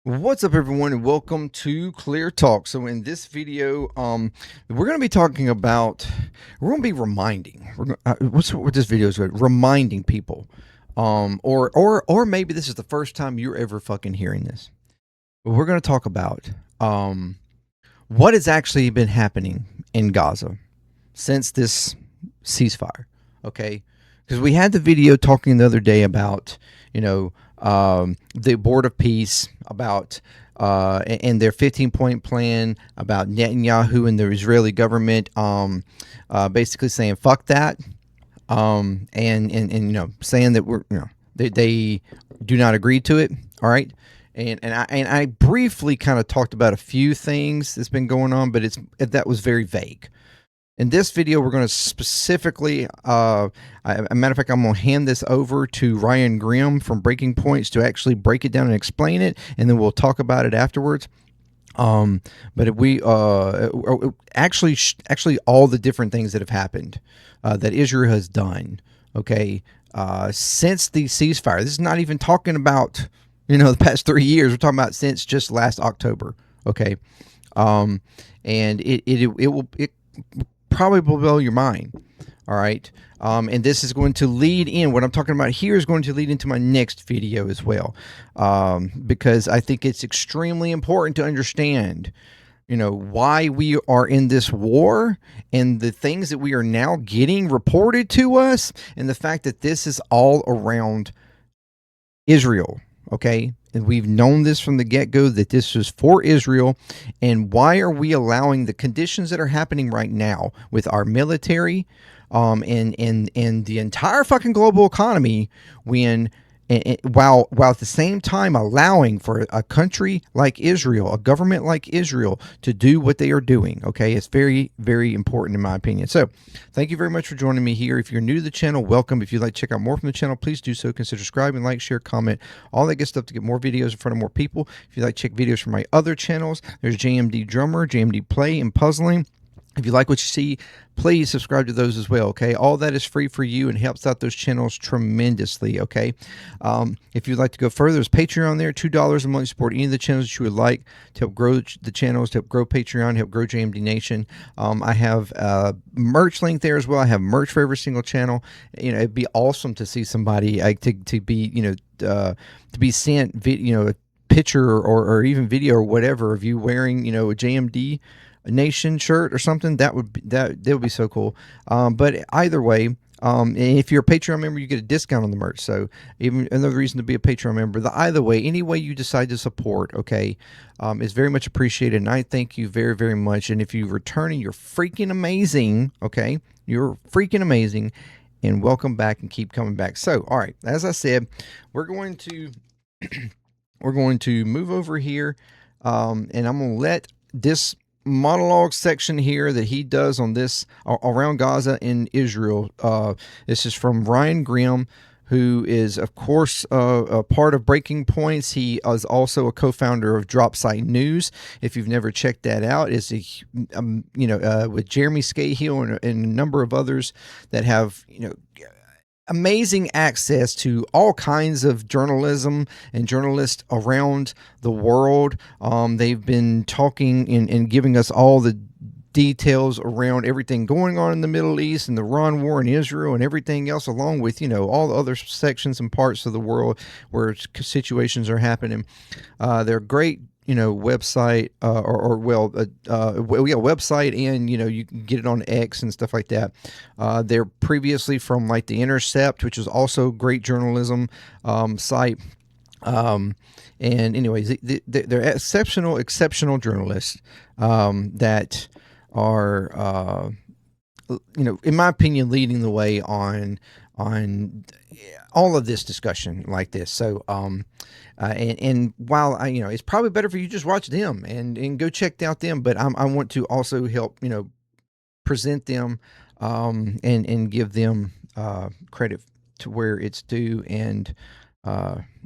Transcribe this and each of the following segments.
What's up, everyone, and welcome to ClearTalk. So in this video, we're going to be talking about, we're going to be reminding, what's what this video is about? Reminding people, or maybe this is the first time you're ever fucking hearing this. But we're going to talk about what has actually been happening in Gaza since this ceasefire. Okay, because we had the video talking the other day about, the Board of Peace, about and their 15-point plan, about Netanyahu and the Israeli government basically saying fuck that, and saying that they do not agree to it. All right. And I briefly kind of talked about a few things that's been going on, but that was very vague. In this video, we're going to specifically, a matter of fact, I'm going to hand this over to Ryan Grimm from Breaking Points to actually break it down and explain it, and then we'll talk about it afterwards. But we actually all the different things that have happened that Israel has done, okay, since the ceasefire. This is not even talking about the past 3 years. We're talking about since just last October, okay, and it probably will blow your mind. All right. And this is going to lead in, what I'm talking about here is going to lead into my next video as well, because I think it's extremely important to understand, why we are in this war and the things that we are now getting reported to us, and the fact that this is all around Israel. Okay. And we've known this from the get-go, that this is for Israel. And why are we allowing the conditions that are happening right now with our military and the entire fucking global economy, while at the same time allowing for a country like Israel, a government like Israel, to do what they are doing? Okay, it's very, very important in my opinion. So thank you very much for joining me here. If you're new to the channel, welcome. If you'd like to check out more from the channel, please do so. Consider subscribing, like, share, comment, all that good stuff to get more videos in front of more people. If you'd like to check videos from my other channels, there's JMD Drummer, JMDPLAY, and Puzzling. If you like what you see, please subscribe to those as well, okay? All that is free for you and helps out those channels tremendously, okay? If you'd like to go further, there's Patreon there, $2 a month. Support any of the channels that you would like to help grow the channels, to help grow Patreon, help grow JMD Nation. I have a merch link there as well. I have merch for every single channel. It'd be awesome to see somebody to be sent, a picture or even video or whatever of you wearing, a JMD Nation shirt or something. That would be so cool. But either way, if you're a Patreon member, you get a discount on the merch. So even another reason to be a Patreon member. Either way, any way you decide to support, okay, is very much appreciated, and I thank you very, very much. And if you're returning, you're freaking amazing. Okay, you're freaking amazing, and welcome back, and keep coming back. So, all right, as I said, we're going to move over here, and I'm going to let this monologue section here that he does on this around Gaza in Israel. This is from Ryan Grimm, who is, of course, a part of Breaking Points. He is also a co-founder of Dropsite News. If you've never checked that out, it's with Jeremy Scahill and a number of others that have amazing access to all kinds of journalism and journalists around the world. They've been talking and giving us all the details around everything going on in the Middle East and the Iran war in Israel and everything else, along with all the other sections and parts of the world where situations are happening. They're great website, website, and you can get it on X and stuff like that. They're previously from like The Intercept, which is also great journalism site. And anyways, they're exceptional journalists that are in my opinion leading the way on all of this discussion like this. So and while it's probably better for you to just watch them and go check out them, but I want to also help present them and give them credit to where it's due. And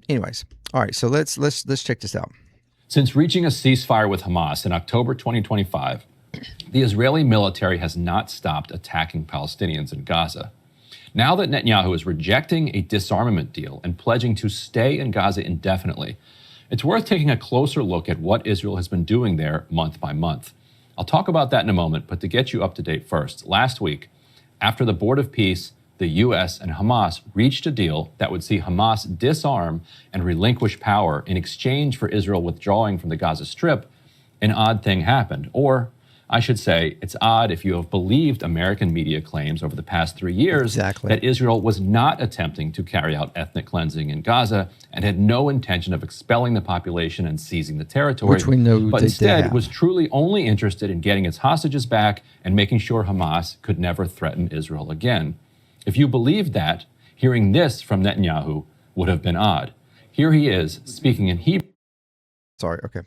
anyways, all right, so let's check this out. Since reaching a ceasefire with Hamas in October 2025, the Israeli military has not stopped attacking Palestinians in Gaza. Now that Netanyahu is rejecting a disarmament deal and pledging to stay in Gaza indefinitely, It's worth taking a closer look at what Israel has been doing there month by month. I'll talk about that in a moment, but to get you up to date first, last week, after the Board of Peace, the U.S. and Hamas reached a deal that would see Hamas disarm and relinquish power in exchange for Israel withdrawing from the Gaza Strip, an odd thing happened. Or, I should say, it's odd if you have believed American media claims over the past 3 years that Israel was not attempting to carry out ethnic cleansing in Gaza and had no intention of expelling the population and seizing the territory, which we know, but instead was truly only interested in getting its hostages back and making sure Hamas could never threaten Israel again. If you believed that, hearing this from Netanyahu would have been odd. Here he is speaking in Hebrew. Sorry. Here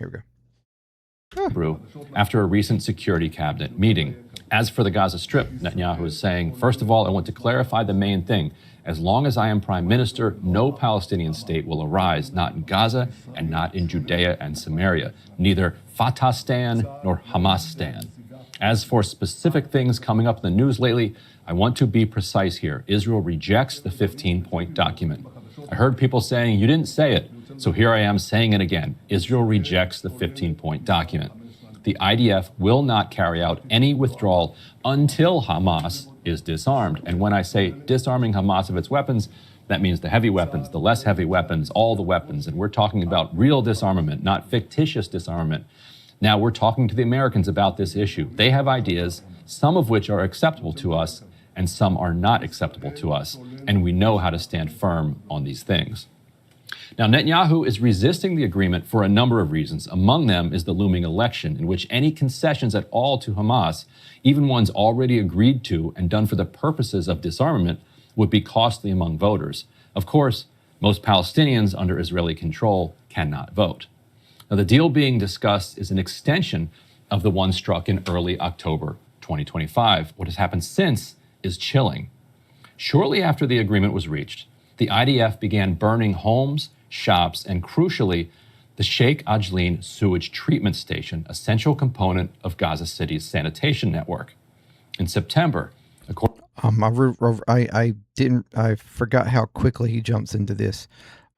we go. After a recent security cabinet meeting. As for the Gaza Strip, Netanyahu is saying, first of all, I want to clarify the main thing. As long as I am prime minister, no Palestinian state will arise, not in Gaza and not in Judea and Samaria, neither Fatah-stan nor Hamas-stan. As for specific things coming up in the news lately, I want to be precise here. Israel rejects the 15-point document. I heard people saying, you didn't say it. So here I am saying it again. Israel rejects the 15-point document. The IDF will not carry out any withdrawal until Hamas is disarmed. And when I say disarming Hamas of its weapons, that means the heavy weapons, the less heavy weapons, all the weapons. And we're talking about real disarmament, not fictitious disarmament. Now we're talking to the Americans about this issue. They have ideas, some of which are acceptable to us, and some are not acceptable to us. And we know how to stand firm on these things. Now, Netanyahu is resisting the agreement for a number of reasons. Among them is the looming election, in which any concessions at all to Hamas, even ones already agreed to and done for the purposes of disarmament, would be costly among voters. Of course, most Palestinians under Israeli control cannot vote. Now, the deal being discussed is an extension of the one struck in early October 2025. What has happened since is chilling. Shortly after the agreement was reached, the IDF began burning homes, shops, and crucially, the Sheikh Ajlin sewage treatment station, a central component of Gaza City's sanitation network. In September, I forgot how quickly he jumps into this.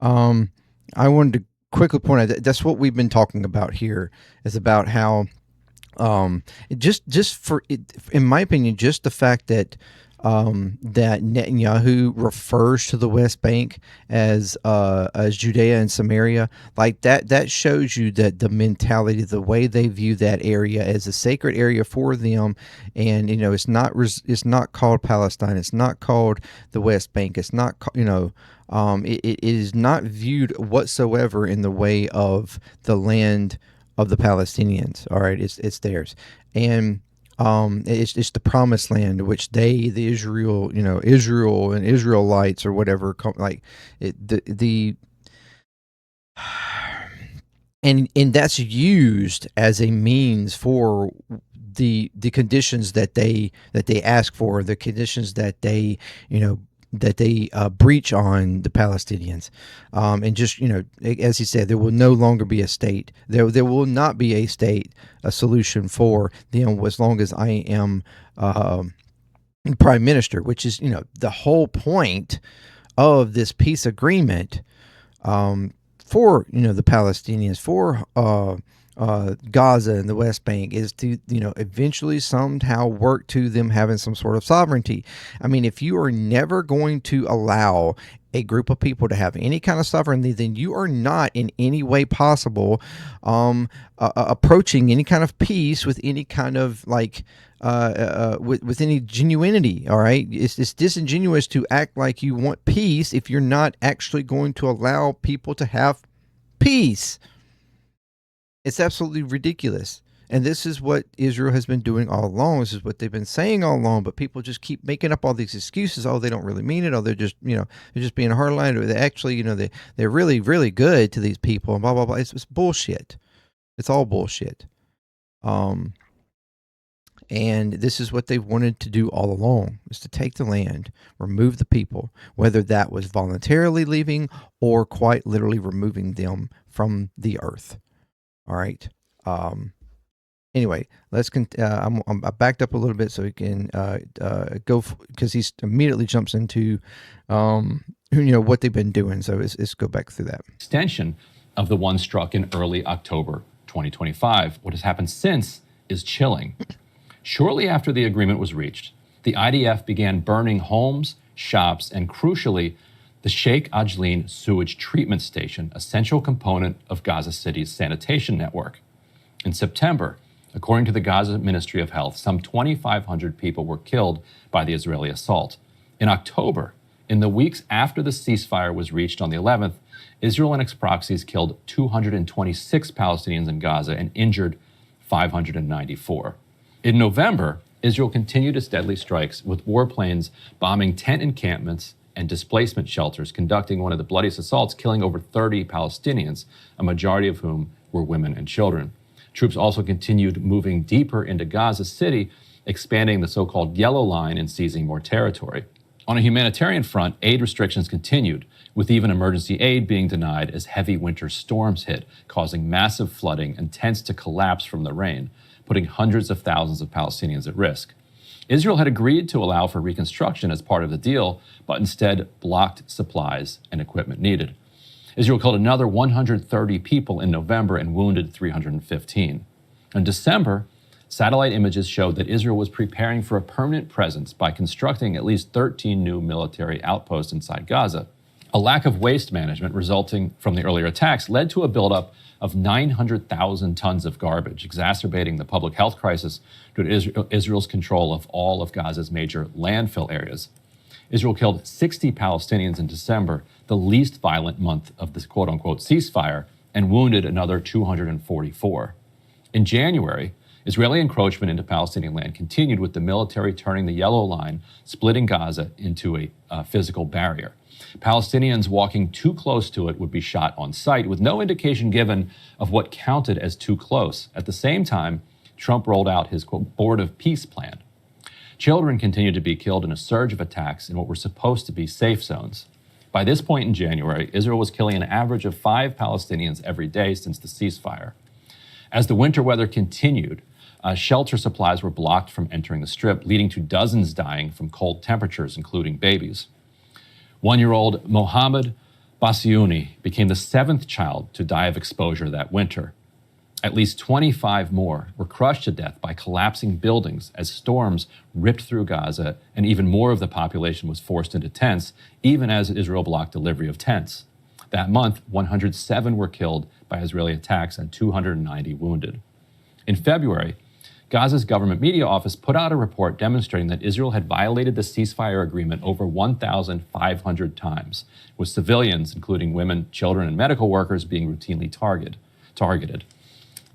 I wanted to quickly point out that that's what we've been talking about here, is about how in my opinion, just the fact that that Netanyahu refers to the West Bank as Judea and Samaria, like that shows you that the mentality, the way they view that area as a sacred area for them. And it's not called Palestine, it's not called the West Bank, it's not it is not viewed whatsoever in the way of the land of the Palestinians. All right, it's theirs. And it's the promised land, which Israel and Israelites or whatever, and that's used as a means for the conditions that they ask for, the conditions that they breach on the Palestinians, and just as he said, there will no longer be a state. There will not be a state, a solution for them as long as I am prime minister, which is the whole point of this peace agreement for the Palestinians, for Gaza and the West Bank, is to eventually somehow work to them having some sort of sovereignty. I mean, if you are never going to allow a group of people to have any kind of sovereignty, then you are not in any way possible approaching any kind of peace with any kind of with any genuinity. All right, it's disingenuous to act like you want peace if you're not actually going to allow people to have peace. It's absolutely ridiculous. And this is what Israel has been doing all along. This is what they've been saying all along, but people just keep making up all these excuses. Oh, they don't really mean it. Oh, they're just, they're just being hardline. Or they actually, they're really, really good to these people and blah, blah, blah. It's bullshit. It's all bullshit. And this is what they've wanted to do all along, is to take the land, remove the people, whether that was voluntarily leaving or quite literally removing them from the earth. All right. Anyway, let's. I backed up a little bit so he can go, because he immediately jumps into what they've been doing. So let's go back through that. Extension of the one struck in early October 2025. What has happened since is chilling. Shortly after the agreement was reached, the IDF began burning homes, shops, and crucially, the Sheikh Ajleen sewage treatment station, a central component of Gaza City's sanitation network. In September, according to the Gaza Ministry of Health, some 2,500 people were killed by the Israeli assault. In October, in the weeks after the ceasefire was reached on the 11th, Israel and its proxies killed 226 Palestinians in Gaza and injured 594. In November, Israel continued its deadly strikes with warplanes bombing tent encampments and displacement shelters, conducting one of the bloodiest assaults, killing over 30 Palestinians, a majority of whom were women and children. Troops also continued moving deeper into Gaza City, expanding the so-called Yellow Line and seizing more territory. On a humanitarian front, aid restrictions continued, with even emergency aid being denied as heavy winter storms hit, causing massive flooding and tents to collapse from the rain, putting hundreds of thousands of Palestinians at risk. Israel had agreed to allow for reconstruction as part of the deal, but instead blocked supplies and equipment needed. Israel killed another 130 people in November and wounded 315. In December, satellite images showed that Israel was preparing for a permanent presence by constructing at least 13 new military outposts inside Gaza. A lack of waste management resulting from the earlier attacks led to a buildup of 900,000 tons of garbage, exacerbating the public health crisis due to Israel's control of all of Gaza's major landfill areas. Israel killed 60 Palestinians in December, the least violent month of this quote-unquote ceasefire, and wounded another 244. In January, Israeli encroachment into Palestinian land continued, with the military turning the Yellow Line, splitting Gaza into a physical barrier. Palestinians walking too close to it would be shot on sight, with no indication given of what counted as too close. At the same time, Trump rolled out his, quote, Board of Peace plan. Children continued to be killed in a surge of attacks in what were supposed to be safe zones. By this point in January, Israel was killing an average of 5 Palestinians every day since the ceasefire. As the winter weather continued, shelter supplies were blocked from entering the Strip, leading to dozens dying from cold temperatures, including babies. 1-year-old Mohammed Bassiouni became the 7th child to die of exposure that winter. At least 25 more were crushed to death by collapsing buildings as storms ripped through Gaza, and even more of the population was forced into tents, even as Israel blocked delivery of tents. That month, 107 were killed by Israeli attacks and 290 wounded. In February, Gaza's government media office put out a report demonstrating that Israel had violated the ceasefire agreement over 1,500 times, with civilians, including women, children, and medical workers, being routinely targeted.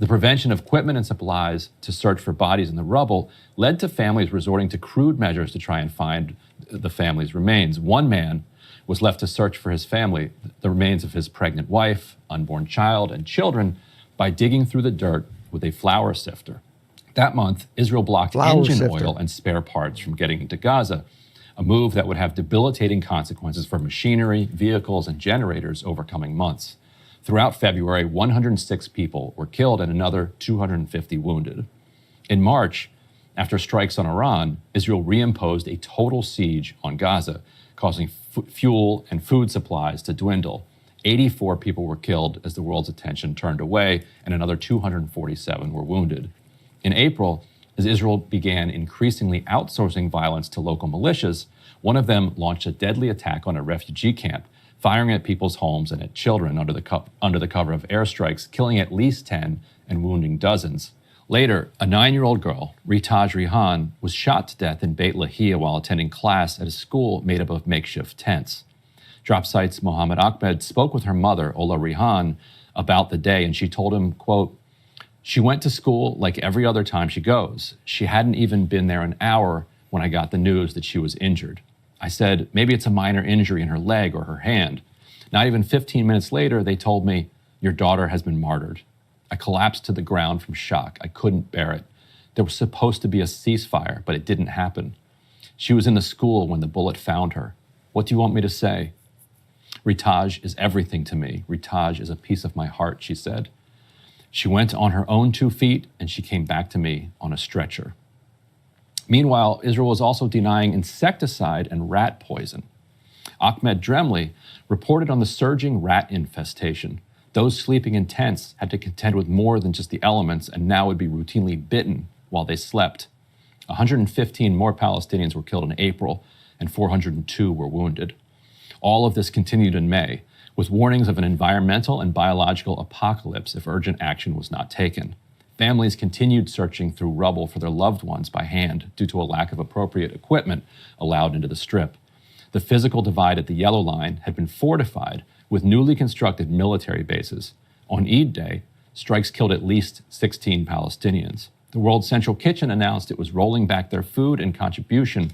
The prevention of equipment and supplies to search for bodies in the rubble led to families resorting to crude measures to try and find the family's remains. One man was left to search for his family, the remains of his pregnant wife, unborn child, and children, by digging through the dirt with a flour sifter. That month, Israel blocked engine oil and spare parts from getting into Gaza, a move that would have debilitating consequences for machinery, vehicles, and generators over coming months. Throughout February, 106 people were killed and another 250 wounded. In March, after strikes on Iran, Israel reimposed a total siege on Gaza, causing fuel and food supplies to dwindle. 84 people were killed as the world's attention turned away, and another 247 were wounded. In April, as Israel began increasingly outsourcing violence to local militias, one of them launched a deadly attack on a refugee camp, firing at people's homes and at children under the cover of airstrikes, killing at least 10 and wounding dozens. Later, a 9-year-old girl, Ritaj Rihan, was shot to death in Beit Lahia while attending class at a school made up of makeshift tents. DropSite's Mohammed Ahmed spoke with her mother, Ola Rihan, about the day, and she told him, quote, "She went to school like every other time she goes. She hadn't even been there an hour when I got the news that she was injured. I said, maybe it's a minor injury in her leg or her hand. Not even 15 minutes later, they told me, your daughter has been martyred. I collapsed to the ground from shock. I couldn't bear it. There was supposed to be a ceasefire, but it didn't happen. She was in the school when the bullet found her. What do you want me to say? Ritaj is everything to me. Ritaj is a piece of my heart," she said. She went on her own 2 feet, and she came back to me on a stretcher. Meanwhile, Israel was also denying insecticide and rat poison. Ahmed Dremley reported on the surging rat infestation. Those sleeping in tents had to contend with more than just the elements and now would be routinely bitten while they slept. 115 more Palestinians were killed in April, and 402 were wounded. All of this continued in May, with warnings of an environmental and biological apocalypse if urgent action was not taken. Families continued searching through rubble for their loved ones by hand due to a lack of appropriate equipment allowed into the Strip. The physical divide at the Yellow Line had been fortified with newly constructed military bases. On Eid Day, strikes killed at least 16 Palestinians. The World Central Kitchen announced it was rolling back their food and contribution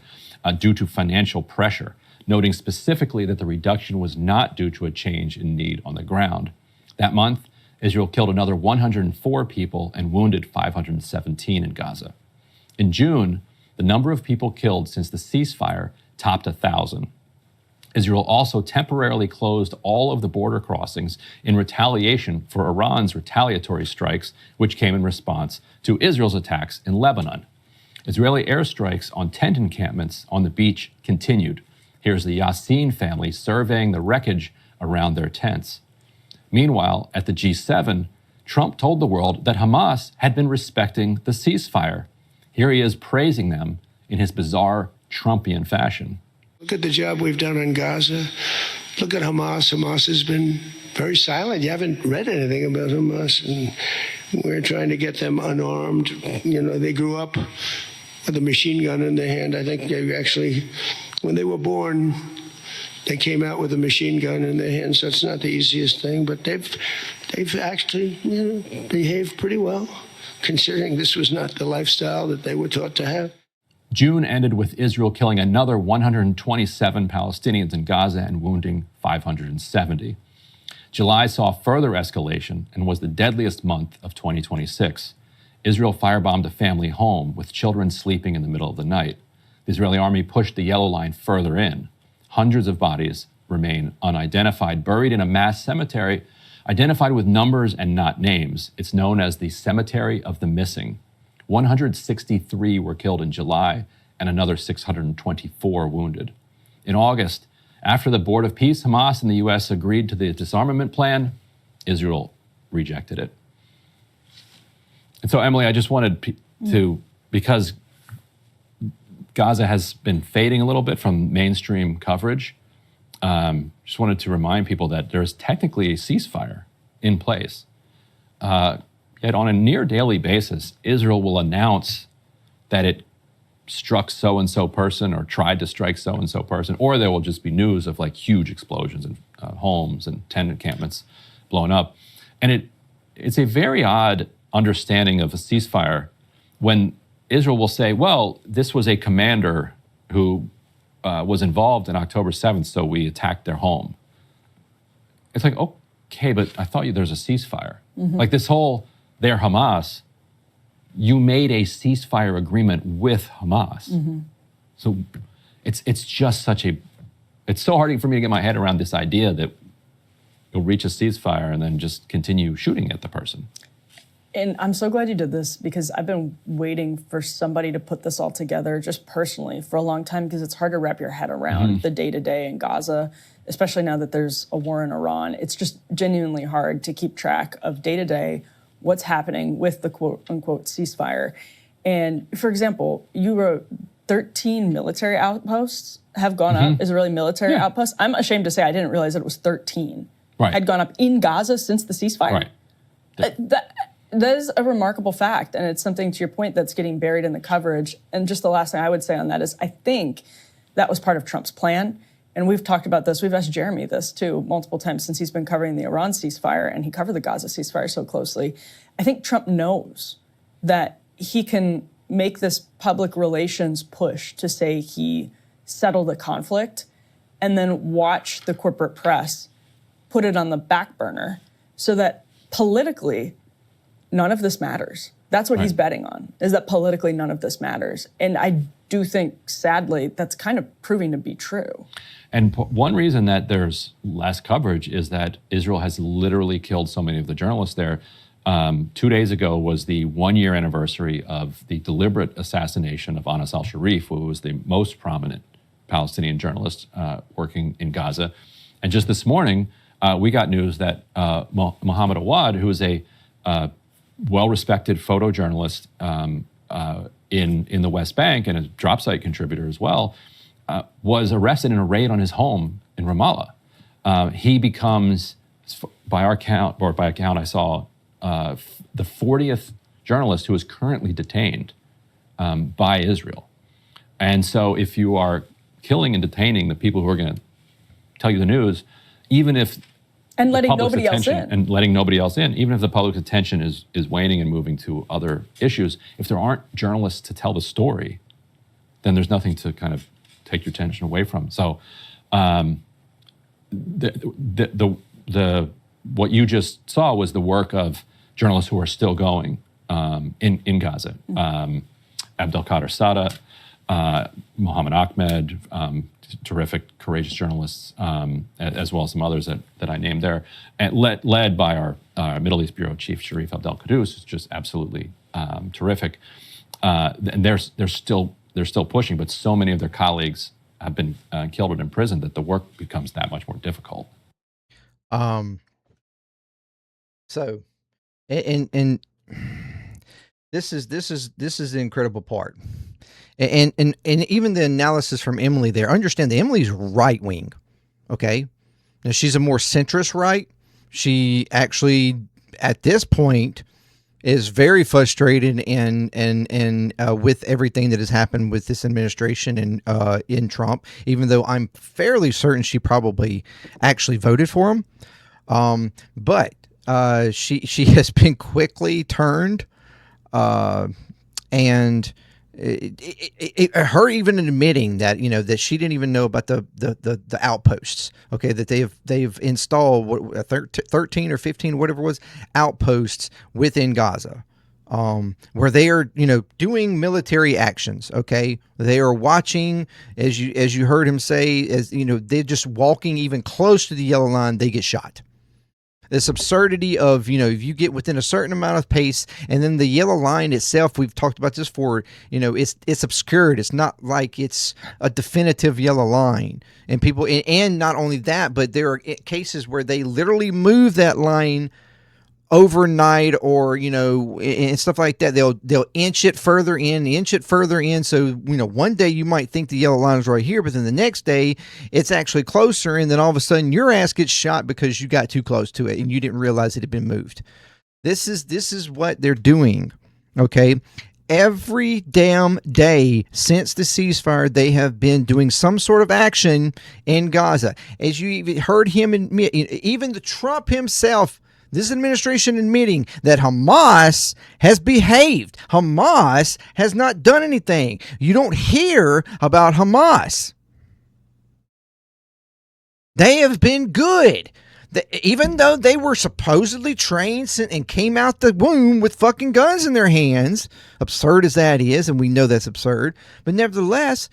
due to financial pressure, noting specifically that the reduction was not due to a change in need on the ground. That month, Israel killed another 104 people and wounded 517 in Gaza. In June, the number of people killed since the ceasefire topped 1,000. Israel also temporarily closed all of the border crossings in retaliation for Iran's retaliatory strikes, which came in response to Israel's attacks in Lebanon. Israeli airstrikes on tent encampments on the beach continued. Here's the Yassin family surveying the wreckage around their tents. Meanwhile, at the G7, Trump told the world that Hamas had been respecting the ceasefire. Here he is praising them in his bizarre Trumpian fashion. Look at the job we've done in Gaza. Look at Hamas. Hamas has been very silent. You haven't read anything about Hamas, and we're trying to get them unarmed. You know, they grew up with a machine gun in their hand. I think they actually, when they were born, they came out with a machine gun in their hand, so it's not the easiest thing, but they've actually, behaved pretty well, considering this was not the lifestyle that they were taught to have. June ended with Israel killing another 127 Palestinians in Gaza and wounding 570. July saw further escalation and was the deadliest month of 2026. Israel firebombed a family home with children sleeping in the middle of the night. The Israeli army pushed the Yellow Line further in. Hundreds of bodies remain unidentified, buried in a mass cemetery, identified with numbers and not names. It's known as the Cemetery of the Missing. 163 were killed in July and another 624 wounded. In August, after the Board of Peace, Hamas and the U.S. agreed to the disarmament plan, Israel rejected it. And so, Emily, I just wanted to, because Gaza has been fading a little bit from mainstream coverage, just wanted to remind people that there's technically a ceasefire in place. Yet on a near daily basis, Israel will announce that it struck so-and-so person or tried to strike so-and-so person, or there will just be news of like huge explosions in homes and tent encampments blown up. And it's a very odd understanding of a ceasefire when Israel will say, well, this was a commander who was involved in October 7th, so we attacked their home. It's like, okay, but I thought there's a ceasefire. Mm-hmm. Like this whole, they're Hamas, you made a ceasefire agreement with Hamas. Mm-hmm. So it's just such a, it's so hard for me to get my head around this idea that you'll reach a ceasefire and then just continue shooting at the person. And I'm so glad you did this because I've been waiting for somebody to put this all together just personally for a long time because it's hard to wrap your head around the day-to-day in Gaza, especially now that there's a war in Iran. It's just genuinely hard to keep track of day-to-day what's happening with the quote-unquote ceasefire. And for example, you wrote 13 military outposts have gone up, Israeli military outposts. I'm ashamed to say I didn't realize that it was 13. Had gone up in Gaza since the ceasefire. That is a remarkable fact, and it's something, to your point, that's getting buried in the coverage. And just the last thing I would say on that is I think that was part of Trump's plan, and we've talked about this. We've asked Jeremy this, too, multiple times since he's been covering the Iran ceasefire, and he covered the Gaza ceasefire so closely. I think Trump knows that he can make this public relations push to say he settled the conflict and then watch the corporate press put it on the back burner so that politically none of this matters. That's what he's betting on, is that politically none of this matters. And I do think, sadly, that's kind of proving to be true. And one reason that there's less coverage is that Israel has literally killed so many of the journalists there. 2 days ago was the 1-year anniversary of the deliberate assassination of Anas al-Sharif, who was the most prominent Palestinian journalist working in Gaza. And just this morning, we got news that Mohammed Awad, who is a well-respected photojournalist in the West Bank and a drop site contributor as well, was arrested in a raid on his home in Ramallah. He becomes, by our count, or by a count I saw, the 40th journalist who is currently detained by Israel. And so if you are killing and detaining the people who are going to tell you the news, even if and letting nobody else in. And letting nobody else in, even if the public's attention is waning and moving to other issues, if there aren't journalists to tell the story, then there's nothing to kind of take your attention away from. So what you just saw was the work of journalists who are still going in Gaza. Abdelkader Sada, Mohammed Ahmed, terrific, courageous journalists, as well as some others that I named there, and led by our Middle East Bureau Chief, Sharif Abdel Qaddous, who's just absolutely terrific. And they're still pushing, but so many of their colleagues have been killed or imprisoned that the work becomes that much more difficult. So, and this is the incredible part. And even the analysis from Emily there, understand that Emily's right wing. Okay. Now she's a more centrist right. She actually at this point is very frustrated and with everything that has happened with this administration and in Trump, even though I'm fairly certain she probably actually voted for him. But she has been quickly turned and her even admitting that, you know, that she didn't even know about the outposts, okay, that they've installed 13 or 15, whatever it was, outposts within Gaza, where they are, you know, doing military actions. Okay, they are watching, as you heard him say, as you know, they're just walking even close to the yellow line, they get shot. This absurdity of, you know, if you get within a certain amount of pace, and then the yellow line itself, we've talked about this for, you know, it's obscured. It's not like it's a definitive yellow line. And people, and not only that, but there are cases where they literally move that line overnight, or, you know, and stuff like that. They'll inch it further in. So, you know, one day you might think the yellow line is right here, but then the next day it's actually closer, and then all of a sudden your ass gets shot because you got too close to it and you didn't realize it had been moved. This is what they're doing. Okay. Every damn day since the ceasefire, they have been doing some sort of action in Gaza. As you heard him admit, even the Trump himself, this administration admitting that Hamas has behaved. Hamas has not done anything. You don't hear about Hamas. They have been good. Even though they were supposedly trained and came out the womb with fucking guns in their hands, absurd as that is, and we know that's absurd, but nevertheless,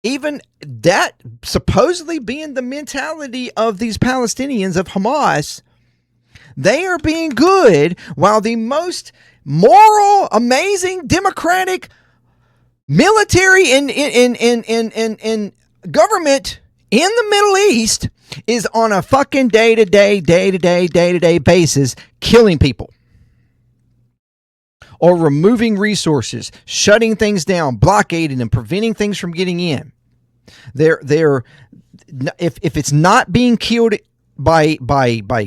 even that supposedly being the mentality of these Palestinians, of Hamas, they are being good, while the most moral, amazing, democratic military and government in the Middle East is on a fucking day-to-day basis killing people, or removing resources, shutting things down, blockading them, preventing things from getting in. If it's not being killed by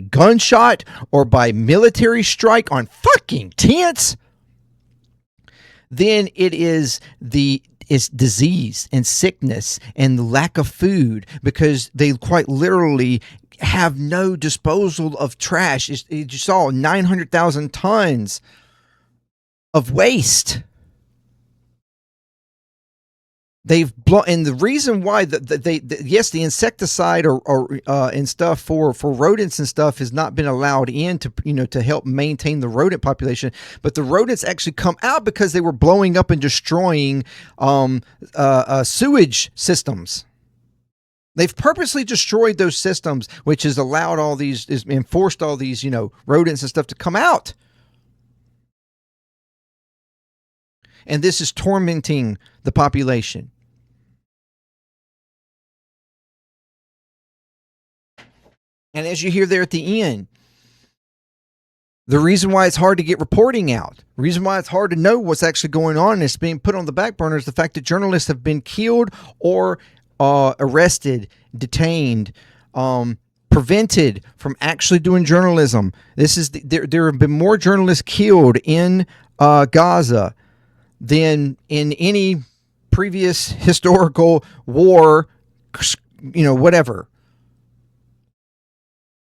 gunshot or by military strike on fucking tents, then it's disease and sickness and the lack of food, because they quite literally have no disposal of trash. You saw 900,000 tons of waste. They've blown, and the reason why yes, the insecticide or and stuff for rodents and stuff has not been allowed in to, you know, to help maintain the rodent population, but the rodents actually come out because they were blowing up and destroying sewage systems. They've purposely destroyed those systems, which has allowed all these, enforced all these, you know, rodents and stuff to come out. And this is tormenting the population. And as you hear there at the end, the reason why it's hard to get reporting out, the reason why it's hard to know what's actually going on and it's being put on the back burner is the fact that journalists have been killed or arrested, detained, prevented from actually doing journalism. There have been more journalists killed in Gaza than in any previous historical war, whatever.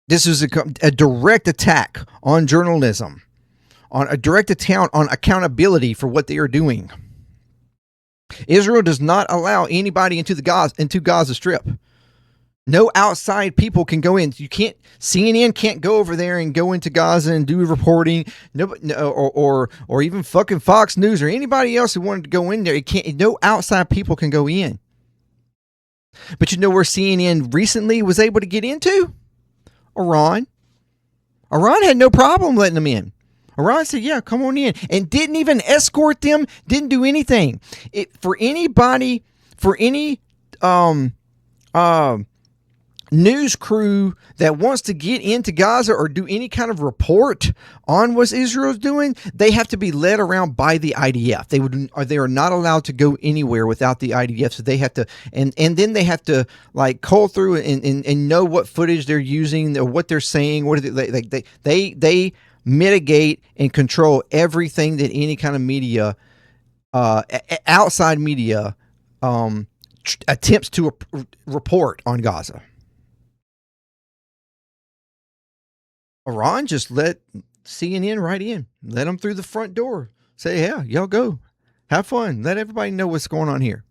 This is a direct attack on journalism, on a direct attack on accountability for what they are doing. Israel does not allow anybody into Gaza Strip. No outside people can go in. You can't. CNN can't go over there and go into Gaza and do reporting. Or even fucking Fox News or anybody else who wanted to go in there. It can't. No outside people can go in. But you know where CNN recently was able to get into? Iran. Iran had no problem letting them in. Iran said, yeah, come on in. And didn't even escort them, didn't do anything. For any news crew that wants to get into Gaza or do any kind of report on what Israel's doing, they have to be led around by the IDF. They are not allowed to go anywhere without the IDF. So they have to, and then they have to like cull through and know what footage they're using or what they're saying. What they mitigate and control everything that any kind of media, outside media, attempts to report on Gaza. Iran just let CNN right in. Let them through the front door. Say, yeah, y'all go. Have fun. Let everybody know what's going on here.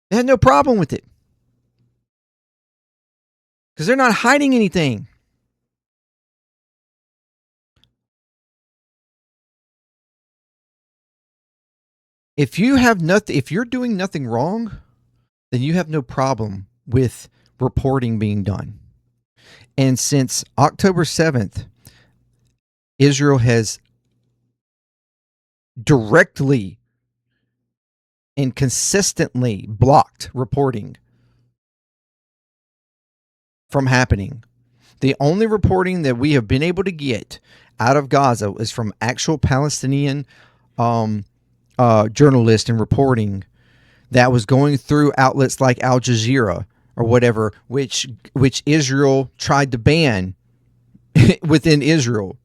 They had no problem with it. Because they're not hiding anything. If you're doing nothing wrong, then you have no problem with reporting being done. And since October 7th, Israel has directly and consistently blocked reporting from happening. The only reporting that we have been able to get out of Gaza is from actual Palestinian journalists and reporting that was going through outlets like Al Jazeera or whatever, which Israel tried to ban within Israel.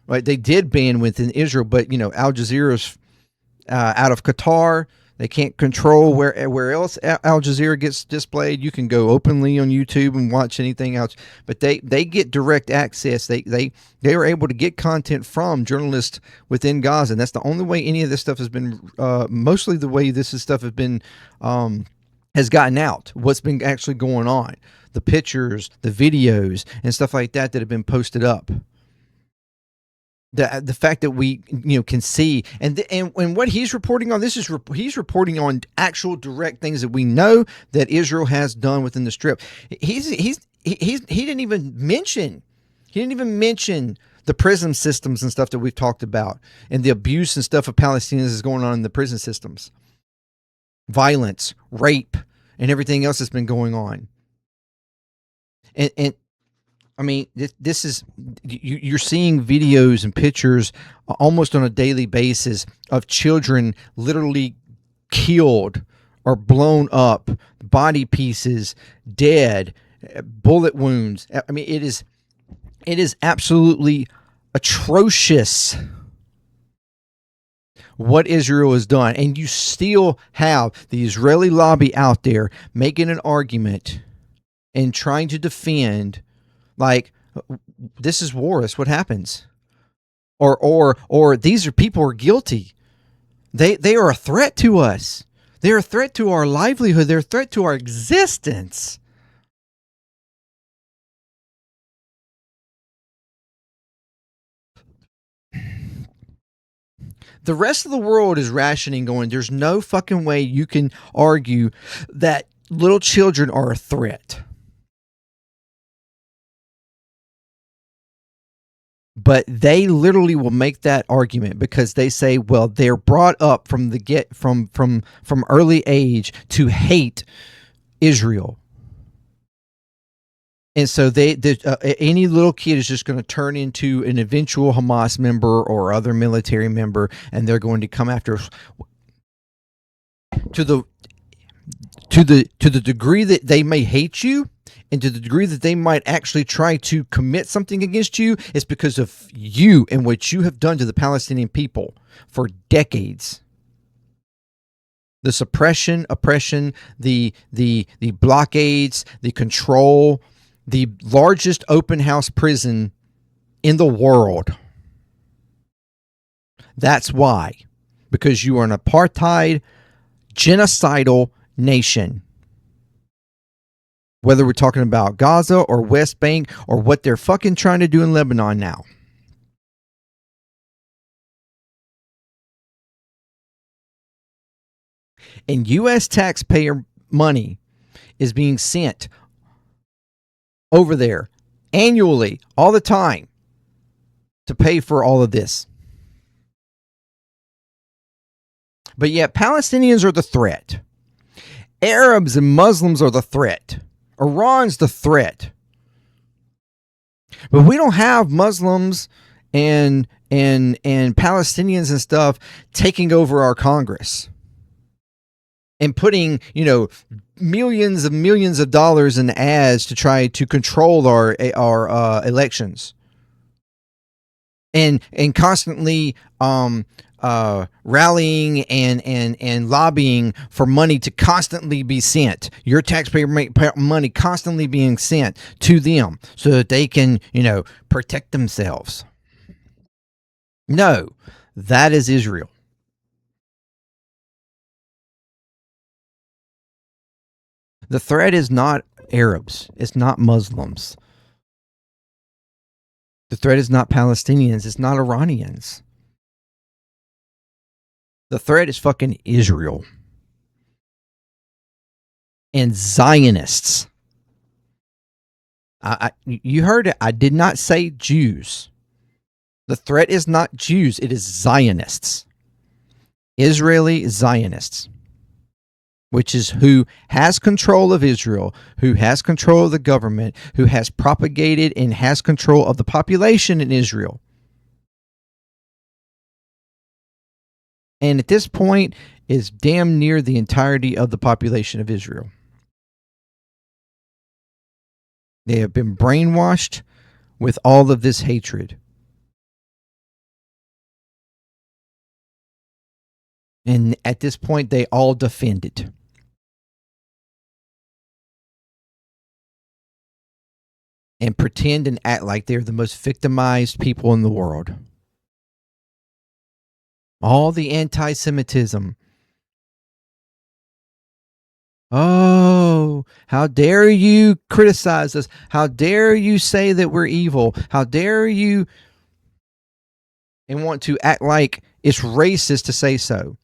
Right? They did ban within Israel, but Al Jazeera's out of Qatar. They can't control where else Al Jazeera gets displayed. You can go openly on YouTube and watch anything else, but they get direct access. They are able to get content from journalists within Gaza, and that's the only way any of this stuff has been. Mostly the way this stuff has been has gotten out. What's been actually going on? The pictures, the videos, and stuff like that have been posted up. The fact that we can see and what he's reporting on, he's reporting on actual direct things that we know that Israel has done within the Strip. He didn't even mention the prison systems and stuff that we've talked about and the abuse and stuff of Palestinians is going on in the prison systems, violence, rape, and everything else that's been going on. And I mean, this is, you're seeing videos and pictures almost on a daily basis of children literally killed or blown up, body pieces, dead, bullet wounds. I mean, it is absolutely atrocious what Israel has done. And you still have the Israeli lobby out there making an argument and trying to defend, like, this is war. That's what happens. Or these are people who are guilty. They are a threat to us. They're a threat to our livelihood. They're a threat to our existence. The rest of the world is rationing, going, there's no fucking way you can argue that little children are a threat. But they literally will make that argument because they say, well, they're brought up from early age to hate Israel. And so any little kid is just going to turn into an eventual Hamas member or other military member, and they're going to come after to the degree that they may hate you, and to the degree that they might actually try to commit something against you. It's because of you and what you have done to the Palestinian people for decades. The suppression, oppression, the blockades, the control, the largest open house prison in the world. That's why. Because you are an apartheid, genocidal nation. Whether we're talking about Gaza or West Bank or what they're fucking trying to do in Lebanon now. And U.S. taxpayer money is being sent over there annually, all the time, to pay for all of this. But yet Palestinians are the threat. Arabs and Muslims are the threat. Iran's the threat. But we don't have Muslims and Palestinians and stuff taking over our Congress and putting, millions and millions of dollars in ads to try to control our elections, and constantly rallying and lobbying for money to constantly be sent. Your taxpayer money constantly being sent to them so that they can, protect themselves. No, that is Israel. The threat is not Arabs. It's not Muslims. The threat is not Palestinians. It's not Iranians. The threat is fucking Israel. And Zionists. You heard it. I did not say Jews. The threat is not Jews. It is Zionists. Israeli Zionists. Which is who has control of Israel, who has control of the government, who has propagated and has control of the population in Israel. And at this point is damn near the entirety of the population of Israel. They have been brainwashed with all of this hatred. And at this point, they all defend it. And pretend and act like they're the most victimized people in the world. All the anti-Semitism. Oh, how dare you criticize us? How dare you say that we're evil? How dare you and want to act like it's racist to say so?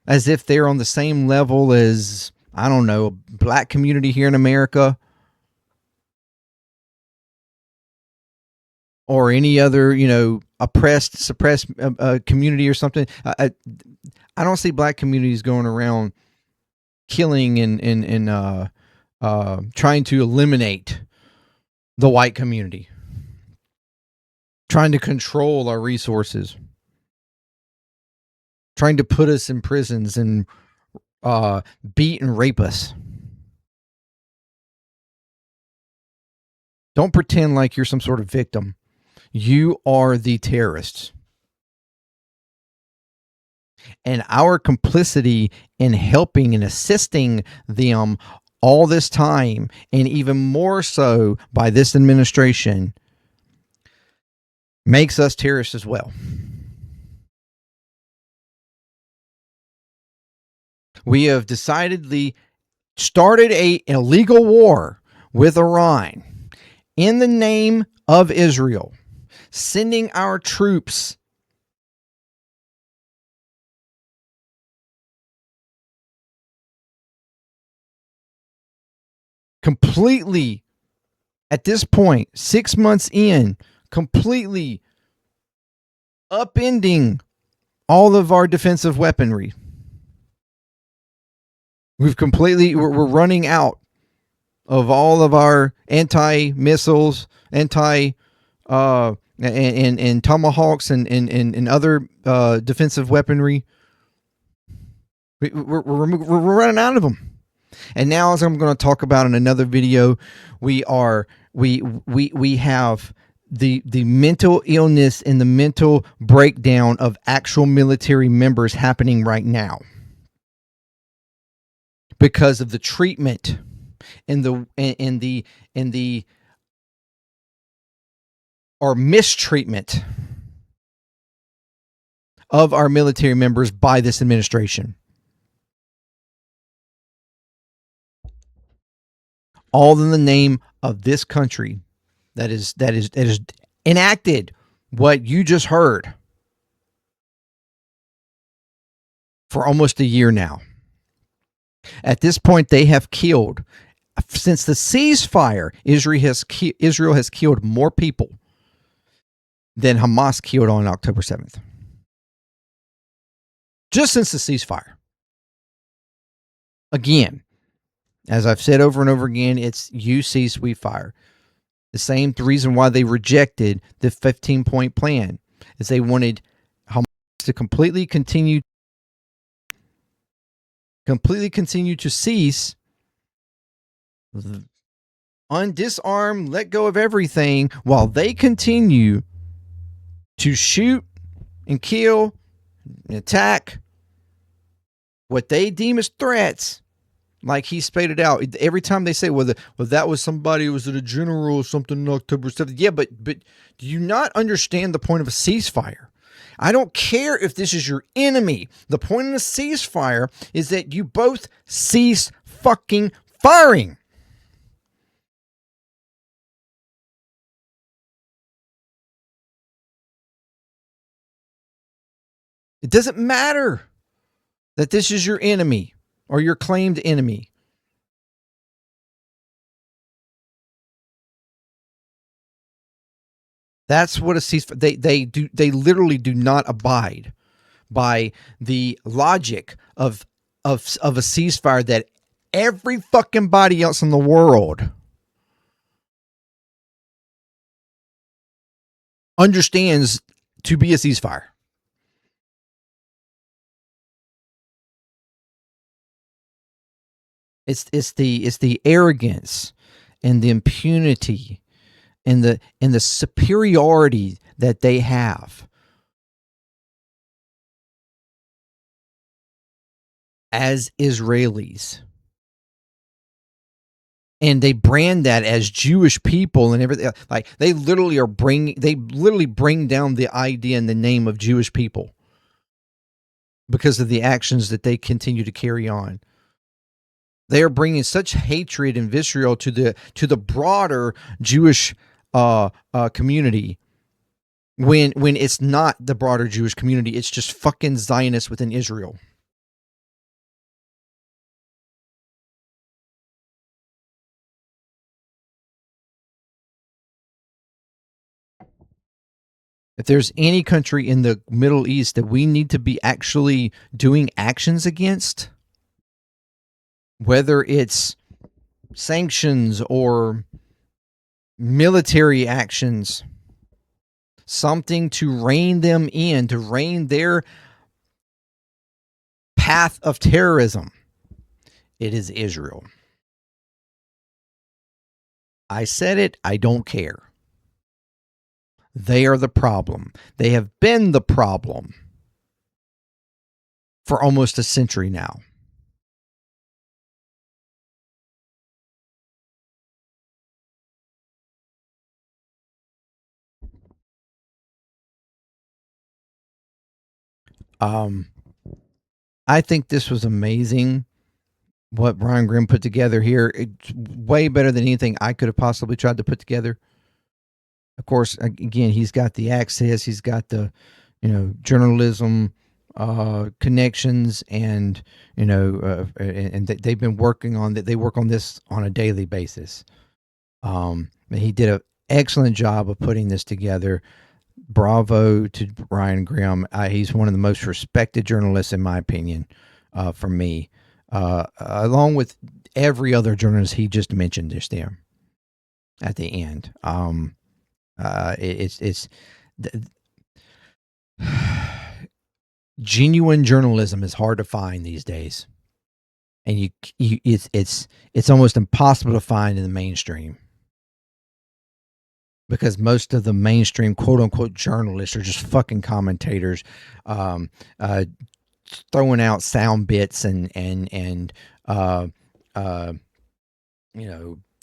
As if they're on the same level as, I don't know, a black community here in America. Or any other, oppressed, suppressed community or something. I don't see black communities going around killing and trying to eliminate the white community, trying to control our resources, trying to put us in prisons and beat and rape us. Don't pretend like you're some sort of victim. You are the terrorists. And our complicity in helping and assisting them all this time, and even more so by this administration, makes us terrorists as well. We have decidedly started an illegal war with Iran in the name of Israel, sending our troops completely, at this point, 6 months in, completely upending all of our defensive weaponry. We're running out of all of our anti-missiles, and tomahawks and other defensive weaponry. We're running out of them. And now, as I'm going to talk about in another video, we have the mental illness and the mental breakdown of actual military members happening right now because of the treatment and the or mistreatment of our military members by this administration. All in the name of this country that is enacted what you just heard for almost a year now. At this point, they have killed, since the ceasefire, Israel has killed more people than Hamas killed on October 7th. Just since the ceasefire. Again, as I've said over and over again, it's you cease, we fire. The same reason why they rejected the 15-point plan is they wanted Hamas to completely continue to cease, disarm, let go of everything, while they continue to shoot and kill and attack what they deem as threats. Like he spelled it out. Every time they say, well, that was somebody who was a general or something on October 7th. Yeah, but do you not understand the point of a ceasefire? I don't care if this is your enemy. The point of a ceasefire is that you both cease fucking firing. It doesn't matter that this is your enemy or your claimed enemy. That's what a ceasefire. They literally do not abide by the logic of a ceasefire that every fucking body else in the world understands to be a ceasefire. It's the arrogance and the impunity and the superiority that they have as Israelis. And they brand that as Jewish people and everything. Like they literally bring down the idea and the name of Jewish people because of the actions that they continue to carry on. They are bringing such hatred and vitriol to the broader Jewish community when it's not the broader Jewish community. It's just fucking Zionists within Israel. If there's any country in the Middle East that we need to be actually doing actions against, whether it's sanctions or military actions, something to rein them in, to rein their path of terrorism, it is Israel. I said it, I don't care. They are the problem. They have been the problem for almost a century now. I think this was amazing what Brian Grimm put together here. It's way better than anything I could have possibly tried to put together. Of course, again, he's got the access, he's got the, journalism connections, and and they've been working on that. They work on this on a daily basis. He did an excellent job of putting this together. Bravo to Brian Grimm. He's one of the most respected journalists, in my opinion, for me. along with every other journalist he just mentioned just there at the end. It's genuine journalism is hard to find these days, and it's almost impossible to find in the mainstream, because most of the mainstream quote unquote journalists are just fucking commentators, throwing out sound bits and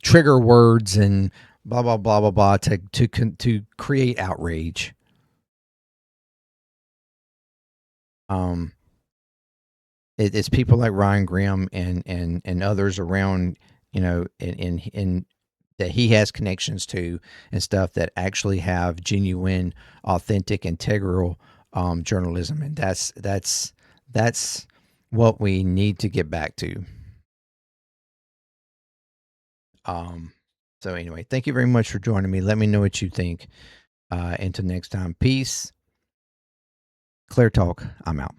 trigger words and blah blah blah blah blah to create outrage. It's people like Ryan Grimm and others around, in that he has connections to and stuff, that actually have genuine, authentic, integral journalism, and that's what we need to get back to. So anyway, thank you very much for joining me. Let me know what you think. Until next time, peace. ClearTalk, I'm out.